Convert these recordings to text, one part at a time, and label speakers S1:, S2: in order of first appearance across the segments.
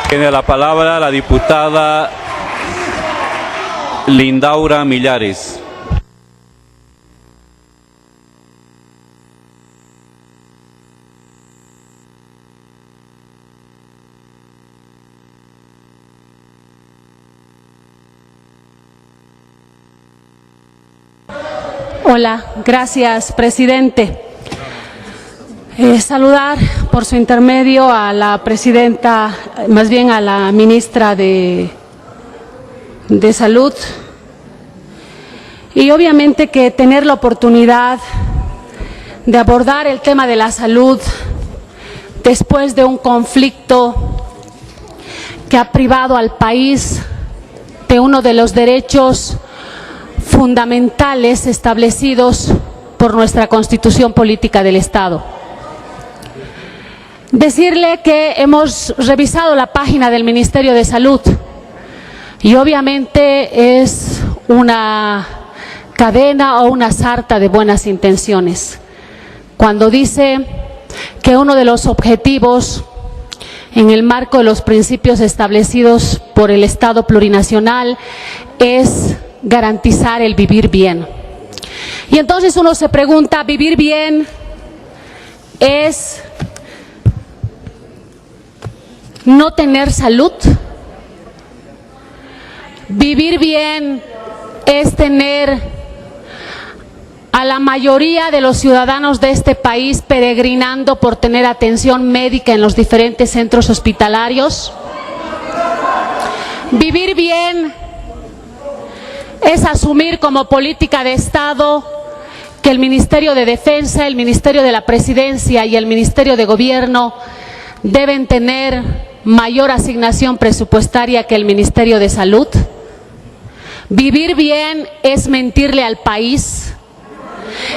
S1: Tiene la palabra la diputada Lindaura Millares.
S2: Hola, gracias, presidente. Saludar por su intermedio a la presidenta, más bien a la ministra de Salud, y obviamente que tener la oportunidad de abordar el tema de la salud después de un conflicto que ha privado al país de uno de los derechos fundamentales establecidos por nuestra Constitución Política del Estado. Decirle que hemos revisado la página del Ministerio de Salud y obviamente es una cadena o una sarta de buenas intenciones. Cuando dice que uno de los objetivos en el marco de los principios establecidos por el Estado plurinacional es garantizar el vivir bien. Y entonces uno se pregunta, ¿vivir bien es no tener salud? ¿Vivir bien es tener a la mayoría de los ciudadanos de este país peregrinando por tener atención médica en los diferentes centros hospitalarios? ¿Vivir bien es asumir como política de Estado que el Ministerio de Defensa, el Ministerio de la Presidencia y el Ministerio de Gobierno deben tener mayor asignación presupuestaria que el Ministerio de Salud? ¿Vivir bien es mentirle al país?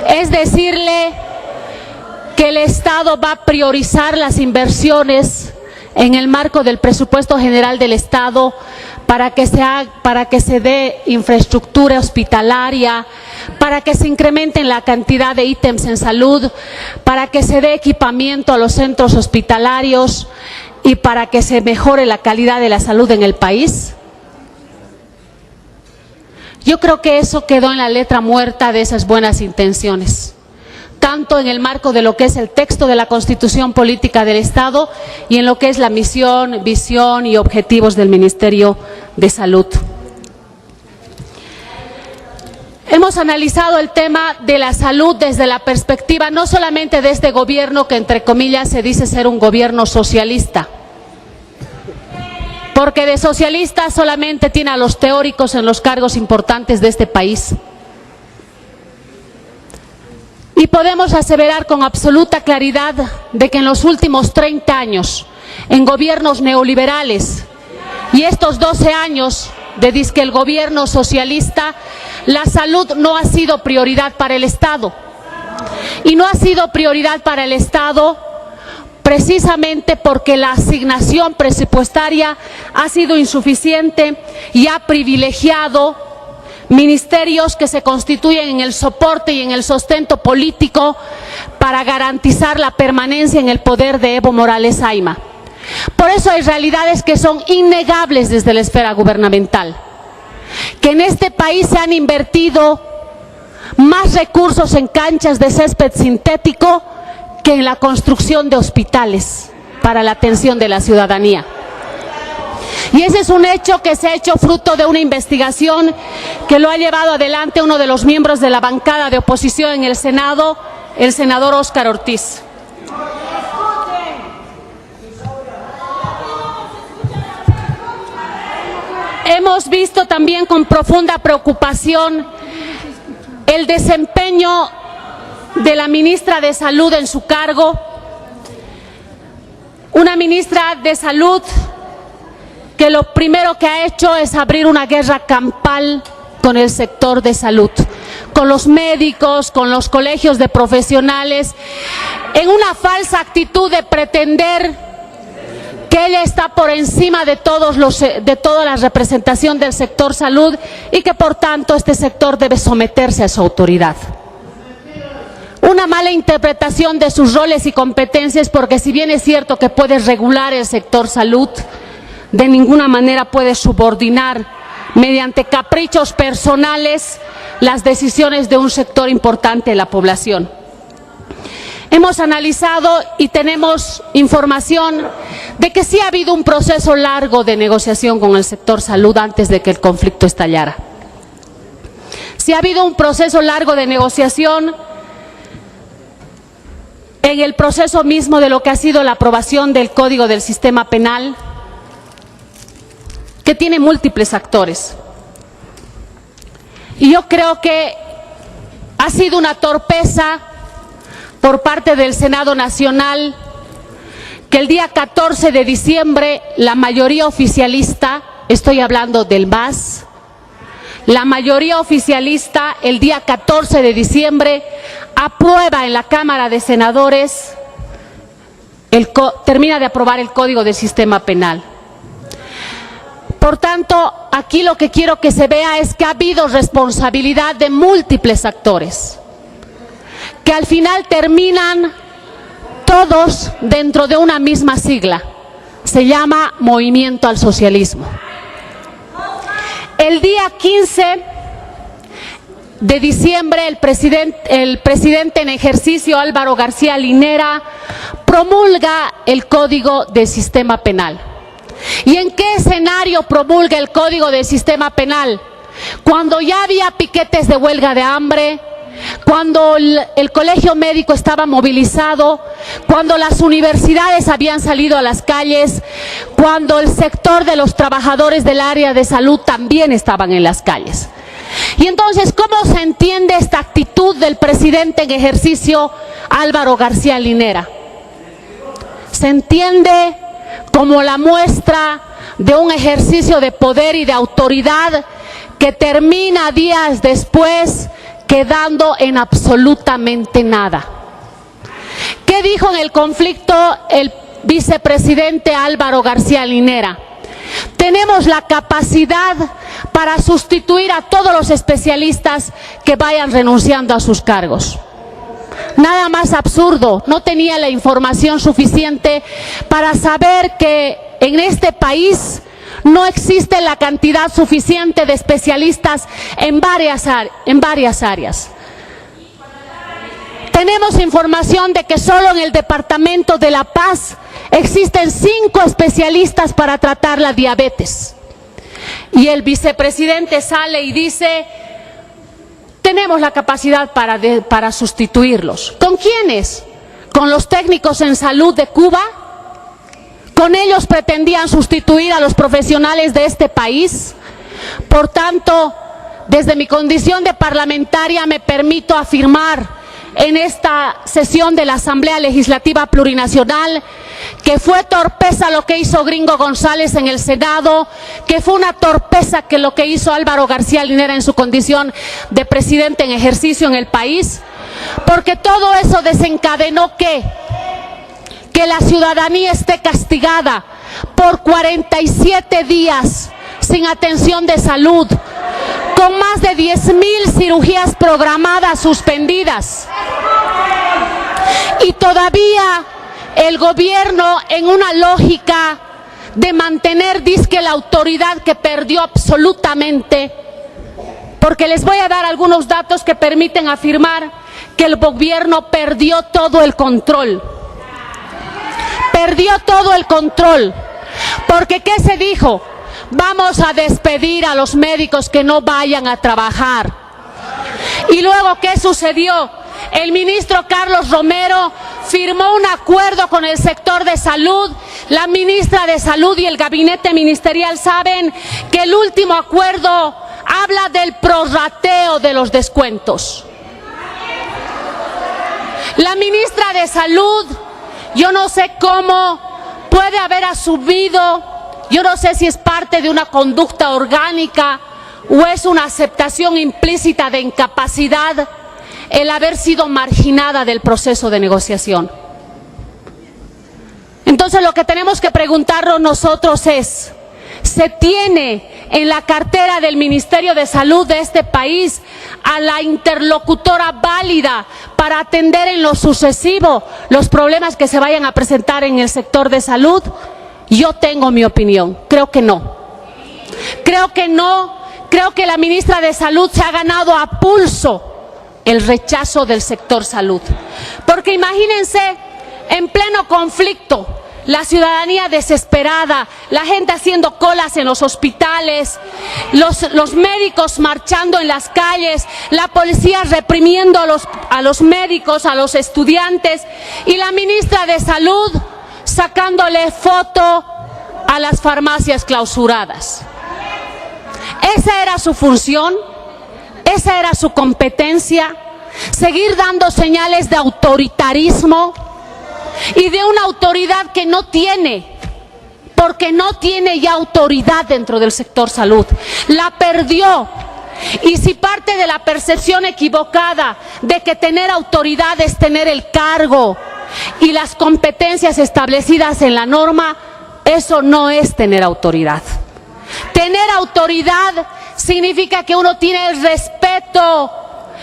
S2: ¿Es decirle que el Estado va a priorizar las inversiones en el marco del presupuesto general del Estado para que se dé infraestructura hospitalaria, para que se incrementen la cantidad de ítems en salud, para que se dé equipamiento a los centros hospitalarios y para que se mejore la calidad de la salud en el país? Yo creo que eso quedó en la letra muerta de esas buenas intenciones, tanto en el marco de lo que es el texto de la Constitución Política del Estado y en lo que es la misión, visión y objetivos del Ministerio de Salud. Hemos analizado el tema de la salud desde la perspectiva no solamente de este gobierno que entre comillas se dice ser un gobierno socialista, porque de socialista solamente tiene a los teóricos en los cargos importantes de este país. Y podemos aseverar con absoluta claridad de que en los últimos 30 años, en gobiernos neoliberales y estos 12 años de disque el gobierno socialista, la salud no ha sido prioridad para el Estado. Y no ha sido prioridad para el Estado precisamente porque la asignación presupuestaria ha sido insuficiente y ha privilegiado ministerios que se constituyen en el soporte y en el sustento político para garantizar la permanencia en el poder de Evo Morales Ayma. Por eso hay realidades que son innegables desde la esfera gubernamental, que en este país se han invertido más recursos en canchas de césped sintético que en la construcción de hospitales para la atención de la ciudadanía. Y ese es un hecho que se ha hecho fruto de una investigación que lo ha llevado adelante uno de los miembros de la bancada de oposición en el Senado, el senador Óscar Ortiz. Hemos visto también con profunda preocupación el desempeño de la ministra de Salud en su cargo, una ministra de Salud que lo primero que ha hecho es abrir una guerra campal con el sector de salud, con los médicos, con los colegios de profesionales, en una falsa actitud de pretender que ella está por encima de toda la representación del sector salud y que por tanto este sector debe someterse a su autoridad. Una mala interpretación de sus roles y competencias, porque si bien es cierto que puede regular el sector salud, de ninguna manera puede subordinar mediante caprichos personales las decisiones de un sector importante de la población. Hemos analizado y tenemos información de que sí ha habido un proceso largo de negociación con el sector salud antes de que el conflicto estallara. Sí ha habido un proceso largo de negociación en el proceso mismo de lo que ha sido la aprobación del Código del Sistema Penal, que tiene múltiples actores. Y yo creo que ha sido una torpeza por parte del Senado Nacional que el día 14 de diciembre la mayoría oficialista, estoy hablando del MAS, la mayoría oficialista el día 14 de diciembre aprueba en la Cámara de Senadores, termina de aprobar el Código del Sistema Penal. Por tanto, aquí lo que quiero que se vea es que ha habido responsabilidad de múltiples actores, que al final terminan todos dentro de una misma sigla. Se llama Movimiento al Socialismo. El día 15 de diciembre, el presidente en ejercicio, Álvaro García Linera, promulga el Código del Sistema Penal. ¿Y en qué escenario promulga el Código del Sistema Penal? Cuando ya había piquetes de huelga de hambre, cuando el colegio médico estaba movilizado, cuando las universidades habían salido a las calles, cuando el sector de los trabajadores del área de salud también estaban en las calles. Y entonces, ¿cómo se entiende esta actitud del presidente en ejercicio, Álvaro García Linera? Se entiende como la muestra de un ejercicio de poder y de autoridad que termina días después quedando en absolutamente nada. ¿Qué dijo en el conflicto el vicepresidente Álvaro García Linera? Tenemos la capacidad para sustituir a todos los especialistas que vayan renunciando a sus cargos. Nada más absurdo. No tenía la información suficiente para saber que en este país no existe la cantidad suficiente de especialistas en varias áreas. Tenemos información de que solo en el departamento de La Paz existen 5 especialistas para tratar la diabetes. Y el vicepresidente sale y dice: tenemos la capacidad para sustituirlos. ¿Con quiénes? ¿Con los técnicos en salud de Cuba? ¿Con ellos pretendían sustituir a los profesionales de este país? Por tanto, desde mi condición de parlamentaria me permito afirmar en esta sesión de la Asamblea Legislativa Plurinacional que fue torpeza lo que hizo Gringo González en el Senado, que fue una torpeza que lo que hizo Álvaro García Linera en su condición de presidente en ejercicio en el país, porque todo eso desencadenó que la ciudadanía esté castigada por 47 días sin atención de salud, con más de 10.000 cirugías programadas suspendidas. Y todavía el gobierno, en una lógica de mantener disque la autoridad que perdió absolutamente, porque les voy a dar algunos datos que permiten afirmar que el gobierno perdió todo el control. Perdió todo el control, porque ¿qué se dijo? Vamos a despedir a los médicos que no vayan a trabajar. Y luego, ¿qué sucedió? El ministro Carlos Romero firmó un acuerdo con el sector de salud. La ministra de Salud y el gabinete ministerial saben que el último acuerdo habla del prorrateo de los descuentos. La ministra de Salud, yo no sé cómo puede haber asumido, yo no sé si es parte de una conducta orgánica o es una aceptación implícita de incapacidad el haber sido marginada del proceso de negociación. Entonces, lo que tenemos que preguntarnos nosotros es: ¿se tiene en la cartera del Ministerio de Salud de este país a la interlocutora válida para atender en lo sucesivo los problemas que se vayan a presentar en el sector de salud? Yo tengo mi opinión, creo que no. Creo que no, creo que la ministra de Salud se ha ganado a pulso el rechazo del sector salud. Porque imagínense, en pleno conflicto, la ciudadanía desesperada, la gente haciendo colas en los hospitales, los médicos marchando en las calles, la policía reprimiendo a los médicos, a los estudiantes, y la ministra de Salud sacándole foto a las farmacias clausuradas. Esa era su función, esa era su competencia, seguir dando señales de autoritarismo y de una autoridad que no tiene, porque no tiene ya autoridad dentro del sector salud. La perdió. Y si parte de la percepción equivocada de que tener autoridad es tener el cargo y las competencias establecidas en la norma, eso no es tener autoridad. Tener autoridad significa que uno tiene el respeto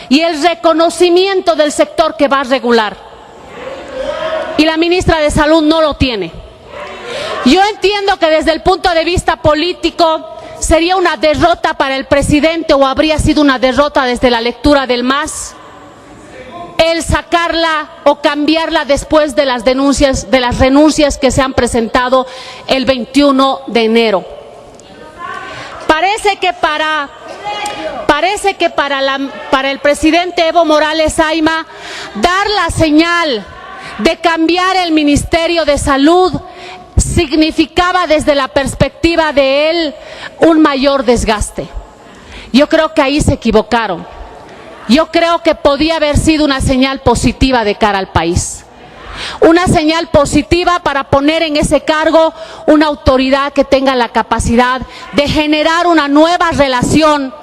S2: y el reconocimiento del sector que va a regular. Y la ministra de Salud no lo tiene. Yo entiendo que desde el punto de vista político sería una derrota para el presidente, o habría sido una derrota desde la lectura del MAS, el sacarla o cambiarla después de las denuncias, de las renuncias que se han presentado el 21 de enero. Parece que para el presidente Evo Morales Ayma, dar la señal de cambiar el Ministerio de Salud significaba desde la perspectiva de él un mayor desgaste. Yo creo que ahí se equivocaron. Yo creo que podía haber sido una señal positiva de cara al país. Una señal positiva para poner en ese cargo una autoridad que tenga la capacidad de generar una nueva relación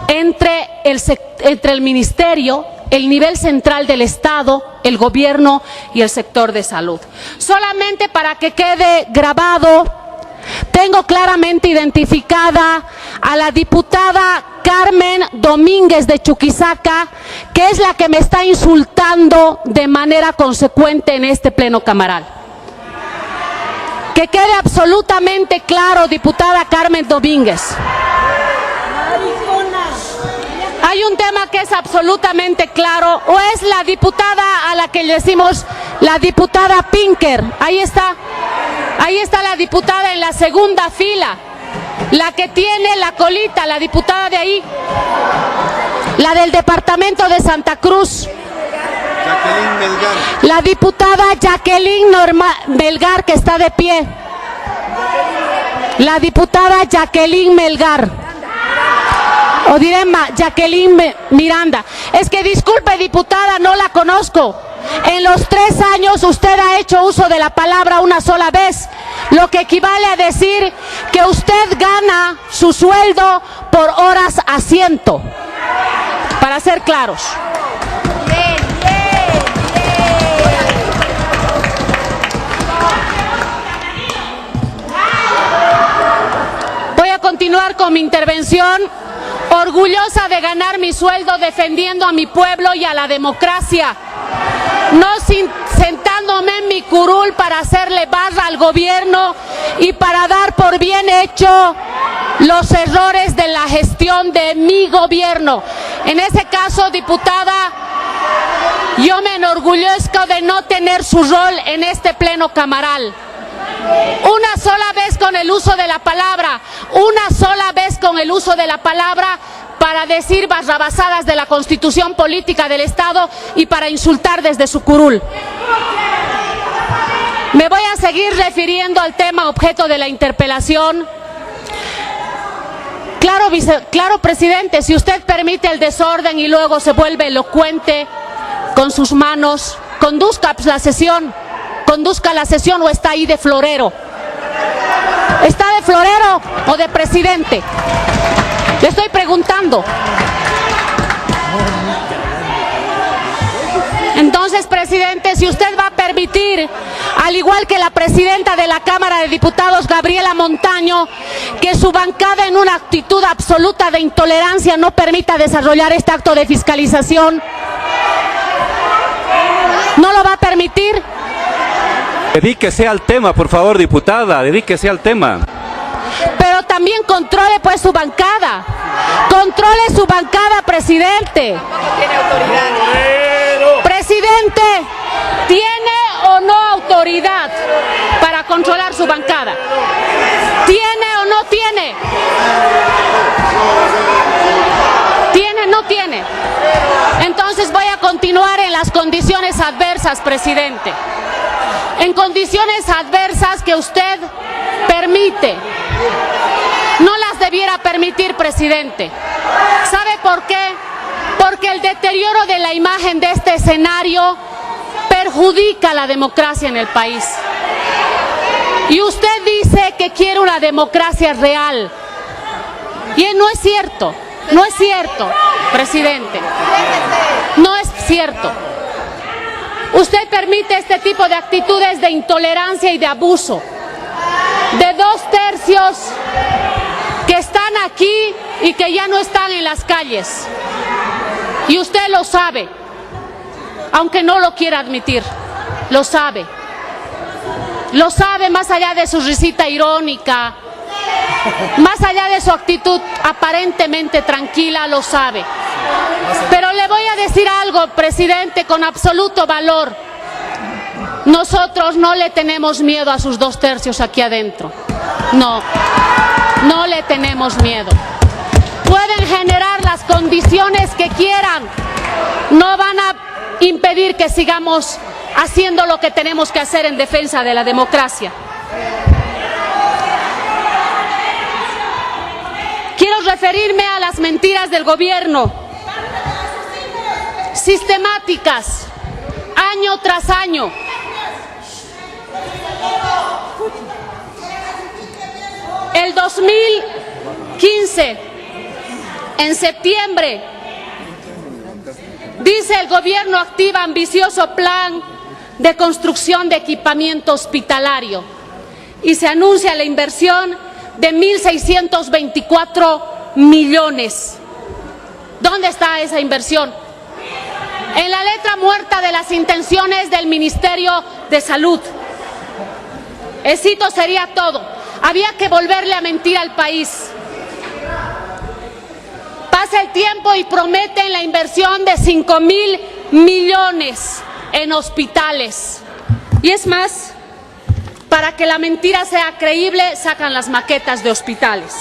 S2: entre el ministerio, el nivel central del Estado, el gobierno y el sector de salud. Solamente para que quede grabado, tengo claramente identificada a la diputada Carmen Domínguez de Chuquisaca, que es la que me está insultando de manera consecuente en este pleno camaral. Que quede absolutamente claro, diputada Carmen Domínguez. Hay un tema que es absolutamente claro, o es la diputada a la que le decimos la diputada Pinker. Ahí está la diputada en la segunda fila, la que tiene la colita, la diputada de ahí, la del departamento de Santa Cruz.
S3: Jacqueline Melgar.
S2: La diputada Jacqueline Melgar, que está de pie. La diputada Jacqueline Melgar. O diré Jacqueline Miranda. Es que disculpe, diputada, no la conozco. En los 3 años usted ha hecho uso de la palabra una sola vez, lo que equivale a decir que usted gana su sueldo por horas asiento, para ser claros. Voy a continuar con mi intervención, orgullosa de ganar mi sueldo defendiendo a mi pueblo y a la democracia, no sentándome en mi curul para hacerle barra al gobierno y para dar por bien hecho los errores de la gestión de mi gobierno. En ese caso, diputada, yo me enorgullezco de no tener su rol en este pleno camaral. Una sola vez con el uso de la palabra, para decir barrabasadas de la Constitución Política del Estado y para insultar desde su curul. Me voy a seguir refiriendo al tema objeto de la interpelación. Claro, presidente, si usted permite el desorden y luego se vuelve elocuente con sus manos, conduzca la sesión o está ahí de florero. ¿Está de florero o de presidente? Le estoy preguntando. Entonces, presidente, si usted va a permitir, al igual que la presidenta de la Cámara de Diputados, Gabriela Montaño, que su bancada en una actitud absoluta de intolerancia no permita desarrollar este acto de fiscalización, ¿no lo va a permitir?
S1: Dedíquese al tema, por favor, diputada, dedíquese al tema.
S2: Pero también controle pues su bancada. Controle su bancada, presidente. Presidente, ¿tiene o no autoridad para controlar su bancada? ¿Tiene o no tiene? ¿Tiene o no tiene? Entonces voy a continuar en las condiciones adversas, presidente. En condiciones adversas que usted permite. No las debiera permitir, presidente. ¿Sabe por qué? Porque el deterioro de la imagen de este escenario perjudica la democracia en el país. Y usted dice que quiere una democracia real. Y no es cierto, no es cierto, presidente. No es cierto. Usted permite este tipo de actitudes de intolerancia y de abuso. De 2/3 que están aquí y que ya no están en las calles. Y usted lo sabe, aunque no lo quiera admitir, lo sabe. Lo sabe más allá de su risita irónica, más allá de su actitud aparentemente tranquila, lo sabe. Pero le voy a decir algo, presidente, con absoluto valor. Nosotros no le tenemos miedo a sus 2/3 aquí adentro. No, no le tenemos miedo. Pueden generar las condiciones que quieran. No van a impedir que sigamos haciendo lo que tenemos que hacer en defensa de la democracia. Quiero referirme a las mentiras del gobierno, sistemáticas, año tras año. El 2015, en septiembre, dice el gobierno activa ambicioso plan de construcción de equipamiento hospitalario y se anuncia la inversión de 1.624 millones. ¿Dónde está esa inversión? En la letra muerta de las intenciones del Ministerio de Salud. Éxito sería todo. Había que volverle a mentir al país. Pasa el tiempo y prometen la inversión de 5.000 millones en hospitales. Y es más, para que la mentira sea creíble, sacan las maquetas de hospitales.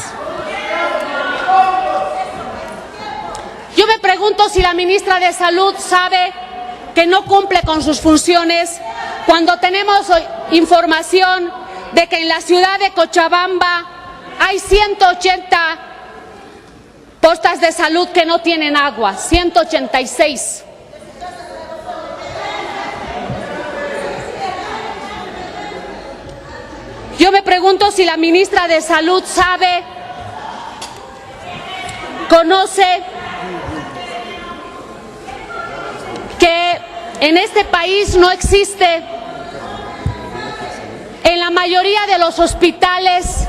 S2: Yo me pregunto si la ministra de Salud sabe que no cumple con sus funciones cuando tenemos información de que en la ciudad de Cochabamba hay 180 postas de salud que no tienen agua, 186. Yo me pregunto si la ministra de Salud sabe, conoce que en este país no existe, en la mayoría de los hospitales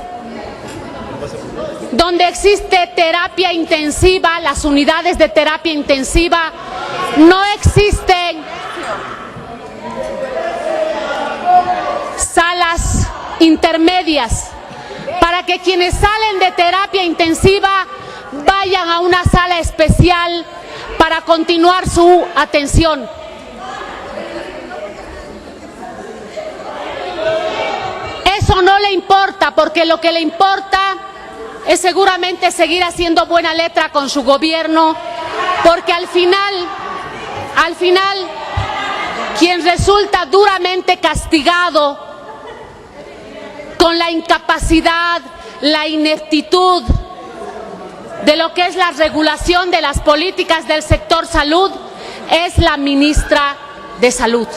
S2: donde existe terapia intensiva, las unidades de terapia intensiva, no existen salas intermedias para que quienes salen de terapia intensiva vayan a una sala especial para continuar su atención. Eso no le importa, porque lo que le importa es seguramente seguir haciendo buena letra con su gobierno, porque al final, quien resulta duramente castigado con la incapacidad, la ineptitud de lo que es la regulación de las políticas del sector salud, es la ministra de Salud.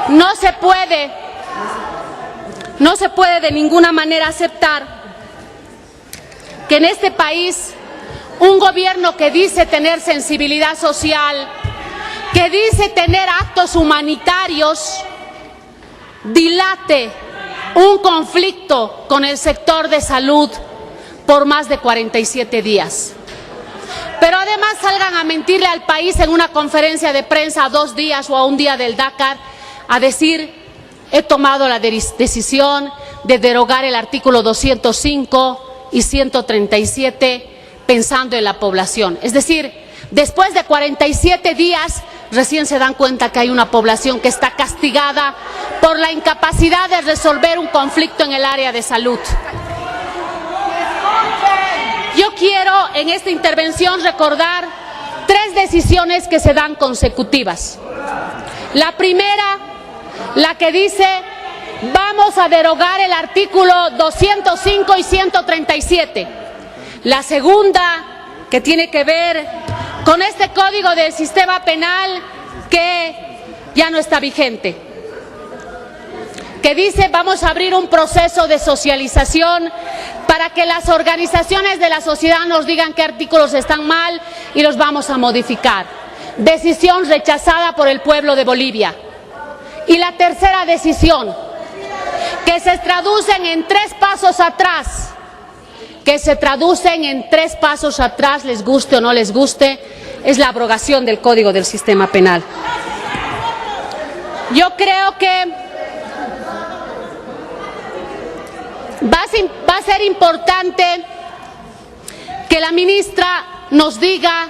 S2: No se puede de ninguna manera aceptar que en este país un gobierno que dice tener sensibilidad social, que dice tener actos humanitarios, dilate un conflicto con el sector de salud por más de 47 días. Pero además salgan a mentirle al país en una conferencia de prensa a 2 días o a un día del Dakar, a decir he tomado la decisión de derogar el artículo 205 y 137 pensando en la población. Es decir, después de 47 días recién se dan cuenta que hay una población que está castigada por la incapacidad de resolver un conflicto en el área de salud. Yo quiero en esta intervención recordar 3 decisiones que se dan consecutivas. La primera, la que dice vamos a derogar el artículo 205 y 137. La segunda, que tiene que ver con este código del sistema penal que ya no está vigente, que dice vamos a abrir un proceso de socialización para que las organizaciones de la sociedad nos digan qué artículos están mal y los vamos a modificar. Decisión rechazada por el pueblo de Bolivia. Y la tercera decisión, que se traducen en 3 pasos atrás, les guste o no les guste, es la abrogación del Código del Sistema Penal. Yo creo que va a ser importante que la ministra nos diga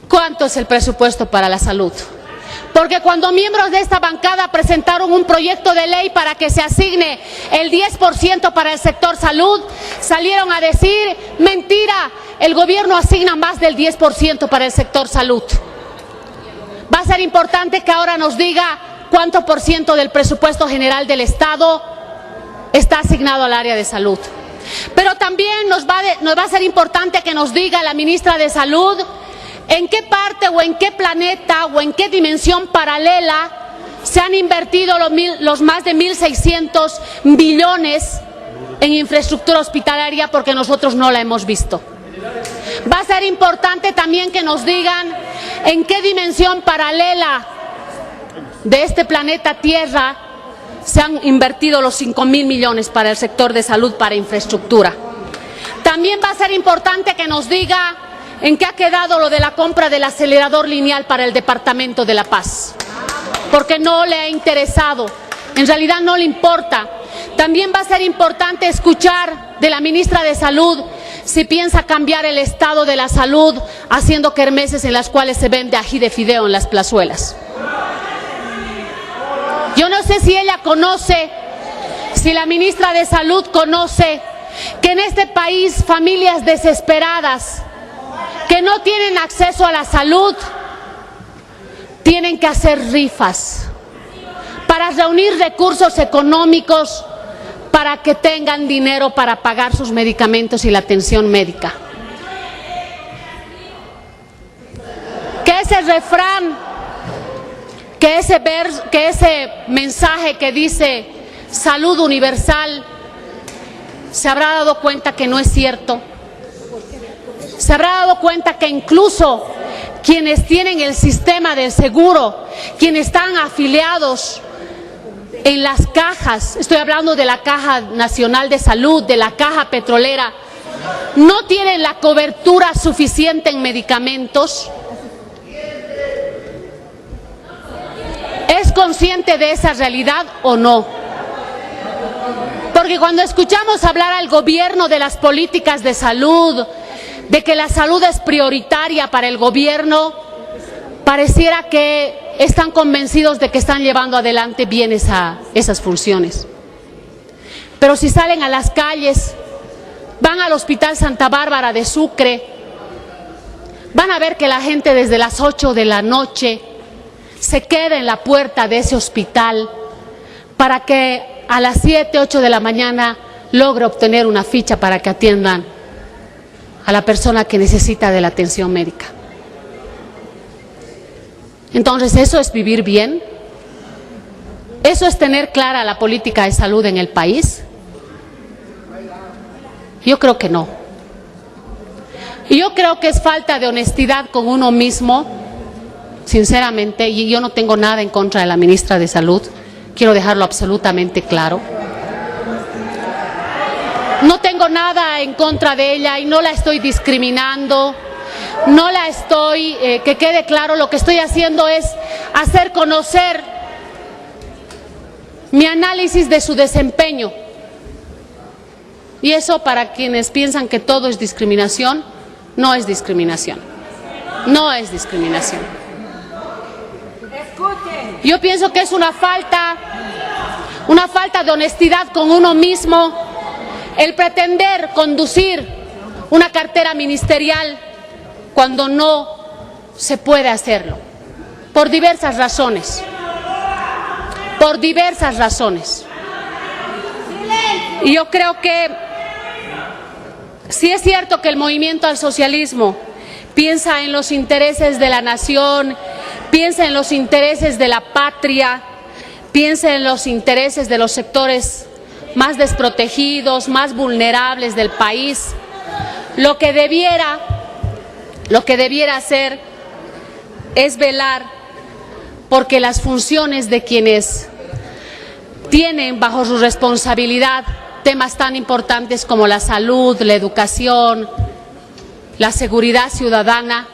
S2: cuánto es el presupuesto para la salud. Porque cuando miembros de esta bancada presentaron un proyecto de ley para que se asigne el 10% para el sector salud, salieron a decir, mentira, el gobierno asigna más del 10% para el sector salud. Va a ser importante que ahora nos diga cuánto por ciento del presupuesto general del Estado está asignado al área de salud. Pero también nos va a ser importante que nos diga la ministra de Salud en qué parte o en qué planeta o en qué dimensión paralela se han invertido los más de 1.600 billones en infraestructura hospitalaria, porque nosotros no la hemos visto. Va a ser importante también que nos digan en qué dimensión paralela de este planeta Tierra se han invertido los 5.000 millones para el sector de salud, para infraestructura. También va a ser importante que nos diga en qué ha quedado lo de la compra del acelerador lineal para el Departamento de La Paz, porque no le ha interesado, en realidad no le importa. También va a ser importante escuchar de la ministra de Salud si piensa cambiar el estado de la salud haciendo kermeses en las cuales se vende ají de fideo en las plazuelas. Yo no sé si ella conoce, si la ministra de Salud conoce que en este país familias desesperadas que no tienen acceso a la salud tienen que hacer rifas para reunir recursos económicos para que tengan dinero para pagar sus medicamentos y la atención médica. Que ese refrán, que ese mensaje que dice salud universal, se habrá dado cuenta que no es cierto. Se habrá dado cuenta que incluso quienes tienen el sistema del seguro, quienes están afiliados en las cajas, estoy hablando de la Caja Nacional de Salud, de la Caja Petrolera, no tienen la cobertura suficiente en medicamentos. ¿Es consciente de esa realidad o no? Porque cuando escuchamos hablar al gobierno de las políticas de salud, de que la salud es prioritaria para el gobierno, pareciera que están convencidos de que están llevando adelante bien esas funciones. Pero si salen a las calles, van al Hospital Santa Bárbara de Sucre, van a ver que la gente desde las 8 de la noche se queda en la puerta de ese hospital para que a las 7, 8 de la mañana logre obtener una ficha para que atiendan a la persona que necesita de la atención médica. Entonces, ¿eso es vivir bien? ¿Eso es tener clara la política de salud en el país? Yo creo que no. Y yo creo que es falta de honestidad con uno mismo, sinceramente, y yo no tengo nada en contra de la ministra de Salud, quiero dejarlo absolutamente claro. No tengo nada en contra de ella y no la estoy discriminando, no la estoy, que quede claro, lo que estoy haciendo es hacer conocer mi análisis de su desempeño. Y eso, para quienes piensan que todo es discriminación, no es discriminación. No es discriminación. Yo pienso que es una falta de honestidad con uno mismo el pretender conducir una cartera ministerial cuando no se puede hacerlo, por diversas razones. Por diversas razones. Y yo creo que sí es cierto que el movimiento al socialismo piensa en los intereses de la nación, piensa en los intereses de la patria, piensa en los intereses de los sectores más desprotegidos, más vulnerables del país. Lo que debiera hacer es velar porque las funciones de quienes tienen bajo su responsabilidad temas tan importantes como la salud, la educación, la seguridad ciudadana,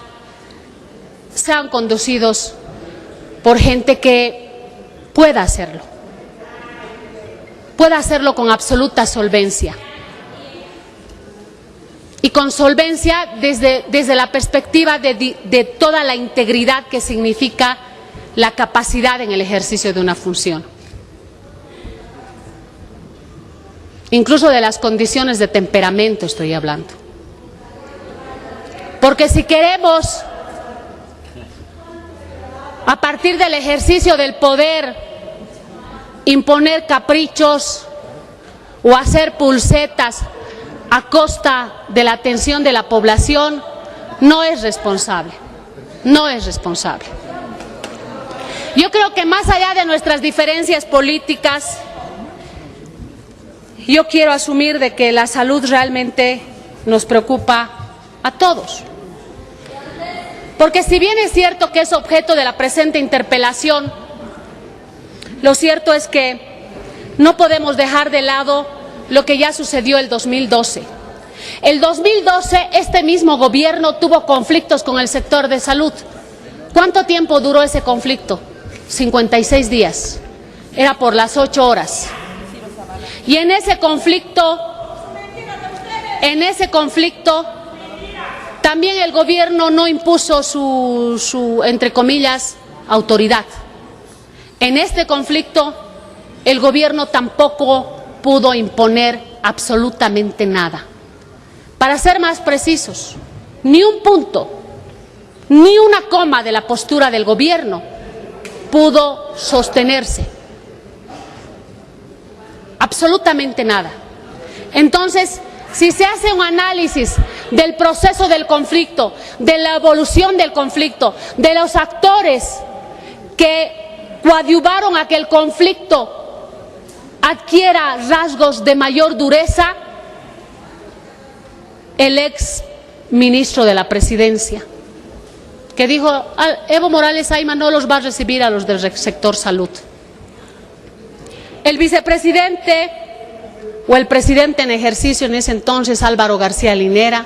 S2: sean conducidos por gente que pueda hacerlo con absoluta solvencia. Y con solvencia desde la perspectiva de toda la integridad que significa la capacidad en el ejercicio de una función. Incluso de las condiciones de temperamento estoy hablando. Porque si queremos, a partir del ejercicio del poder, imponer caprichos o hacer pulsetas a costa de la atención de la población, no es responsable. No es responsable. Yo creo que más allá de nuestras diferencias políticas, yo quiero asumir de que la salud realmente nos preocupa a todos. Porque si bien es cierto que es objeto de la presente interpelación, lo cierto es que no podemos dejar de lado lo que ya sucedió el 2012. El 2012 este mismo gobierno tuvo conflictos con el sector de salud. ¿Cuánto tiempo duró ese conflicto? 56 días. Era por las 8 horas. Y en ese conflicto, también el gobierno no impuso su, entre comillas, autoridad. En este conflicto, el gobierno tampoco pudo imponer absolutamente nada. Para ser más precisos, ni un punto, ni una coma de la postura del gobierno pudo sostenerse. Absolutamente nada. Entonces, si se hace un análisis del proceso del conflicto, de la evolución del conflicto, de los actores que coadyuvaron a que el conflicto adquiera rasgos de mayor dureza, el ex ministro de la Presidencia, que dijo: Evo Morales Ayma no los va a recibir a los del sector salud. El vicepresidente o el presidente en ejercicio en ese entonces, Álvaro García Linera,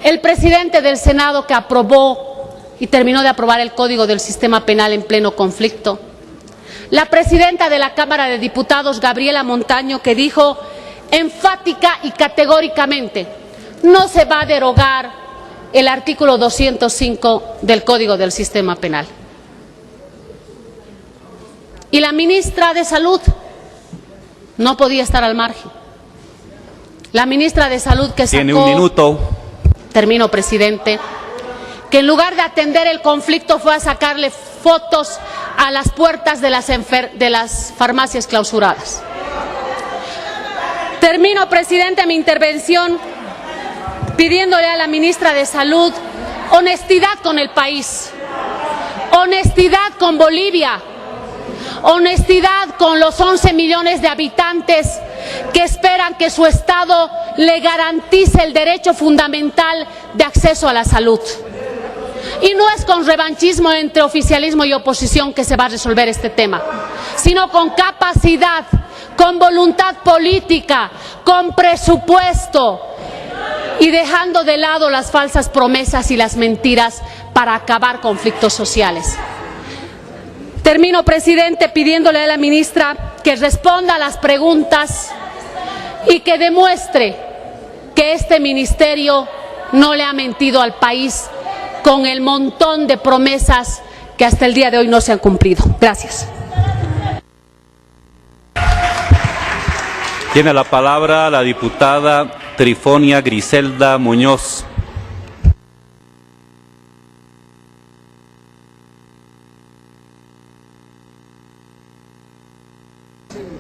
S2: el presidente del Senado que aprobó y terminó de aprobar el Código del Sistema Penal en pleno conflicto, la presidenta de la Cámara de Diputados, Gabriela Montaño, que dijo enfática y categóricamente: no se va a derogar el artículo 205 del Código del Sistema Penal. Y la ministra de Salud no podía estar al margen. La ministra de Salud que sacó...
S1: Tiene un minuto.
S2: Termino, presidente. Que en lugar de atender el conflicto fue a sacarle fotos a las puertas de las farmacias clausuradas. Termino, presidente, mi intervención pidiéndole a la ministra de Salud honestidad con el país, honestidad con Bolivia, honestidad con los 11 millones de habitantes que esperan que su Estado le garantice el derecho fundamental de acceso a la salud. Y no es con revanchismo entre oficialismo y oposición que se va a resolver este tema, sino con capacidad, con voluntad política, con presupuesto y dejando de lado las falsas promesas y las mentiras para acabar conflictos sociales. Termino, presidente, pidiéndole a la ministra que responda a las preguntas y que demuestre que este ministerio no le ha mentido al país con el montón de promesas que hasta el día de hoy no se han cumplido. Gracias.
S1: Tiene la palabra la diputada Trifonia Griselda Muñoz.